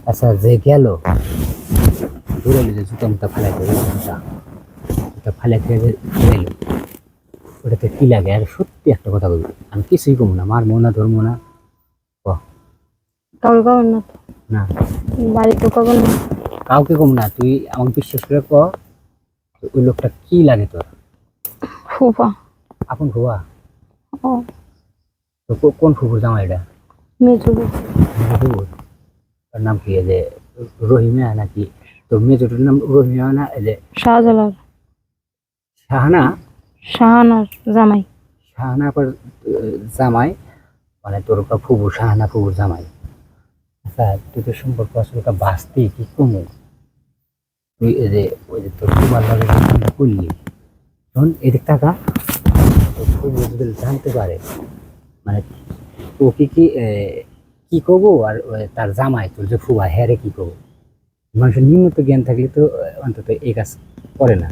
আচ্ছা যে গেল দূরে যে জুতা মুতা ফালাই দেবে জুতা ফালাই দিয়ে গেল ওটাতে কি লাগে? আর সত্যি একটা কথা বলবি, আমি কিছুই কমু না, মারবো না, ধরবো না। কাউকে কবেন না তো? না বাড়িতে কবেন না? কাউকে কম না, তুই আমাকে বিশ্বাস করে ক ওই লোকটা কি লাগে তোর? ফুফা। আপন ফুয়া? ও তো কোন ফুফুর জামা এটা? মেজো ফুফুর তার নাম কি? এই যে রহিমা নাকি? তোর মেজোটার নাম রহিমা না? এই যে শাহজালাল। শাহানা? শাহানার জামাই। শাহানা আবার জামাই? মানে তোর ফুফু শাহানা ফুফুর জামাই? আচ্ছা তুই তো সম্পর্ক আসলে ওটা বাঁচতি কি কমু? তুই এই যে ওই যে তোর ফুফার লাগে করলি, শোন এদিক টাকা, তোর ফুফু যদি জানতে পারে মানে ও কি করবো? আর তার জামাই তোর যে ফুফা হ্যারে কি করবো? মানুষের নিম্নত জ্ঞান থাকলে তো অন্তত এই কাজ করে না।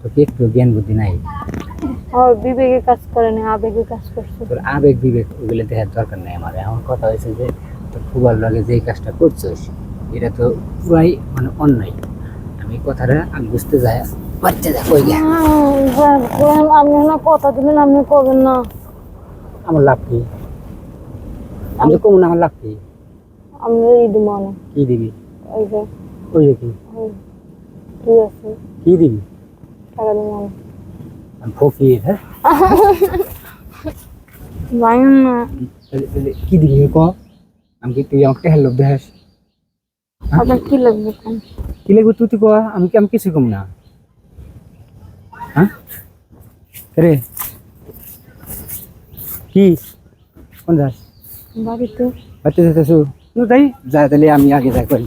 তো কি একটু জ্ঞান বুদ্ধি নাই? আর বিবেকে কাজ করে না, আবেগে কাজ করছে। তোর আবেগ বিবেক ওগুলো দেখার দরকার নেই আমার। এমন কথা হয়েছে যে তোর ফুবার লাগে যে কাজটা করছিস এটা তো পুরাই মানে অন্যায়। আমি কথাটা আমি বুঝতে যাই বাচ্চা দেখো আপনি না কথা দিলেন, আপনি করবেন না। আমার লাভ কি? আমি তো কম না, আমার লাভ কি? আপনি ঈদ মানে কি দিবি? ওই যে ওই যে কি কি আছে কি দিবি? টাকা দিন মানে আমি ফকির। হ্যাঁ জানেন না। কি দিবি ক? আমি কি তুই আমাকে হেল্প দেখাস? আপনার কি লাগবে কোন? কি লাগবে তুই তুই ক, আমি কিছু কম না। হ্যাঁ রে কি কোন যাস? বাড়িতে। বাচ্চা যাচ্ছু তাই যা, তাহলে আমি আগে যাই করি।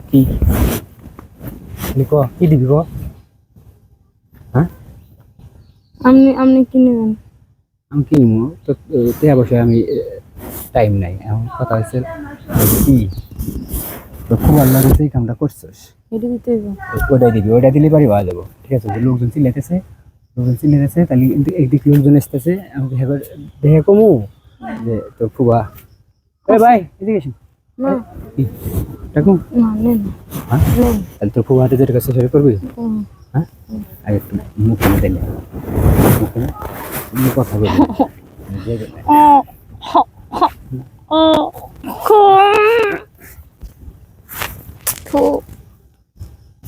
কি ক কি দিবি ক? হ্যাঁ আপনি আপনি কি নেবেন? আমি কি নিবো? তো তে বসে আমি টাইম নাই। এখন কথা হয়েছে কি তো খুব আল্লাহ এই কামটা করছিস এটা দিতে হইব। ওটাই দিবি, ওইটা দিলে পারি ভালো যাবো। ঠিক আছে, লোকজন চিল্লাইতেছে তাহলে কিন্তু একদিক লোকজন আসতেছে, আমাকে দেখে কমু যে তোর ফুবা ভাই এদিকে আসুন না ডাকু। না নেন হ্যাঁ নেন। তাহলে তোর ফুবা হাতে যেটা কাছে সেটা করবি। হুম। হ্যাঁ আর একটু মুখে না দিলে মুখে না কথা বলবি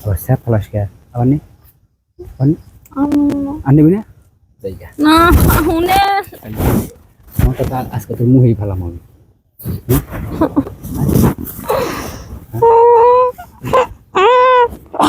আবার স্যাপ ফলাস কে আবার নি আর নিবি না জায়গা না শুনে আমার কথা আজকে তোর মুহেই ফেলাম আমি।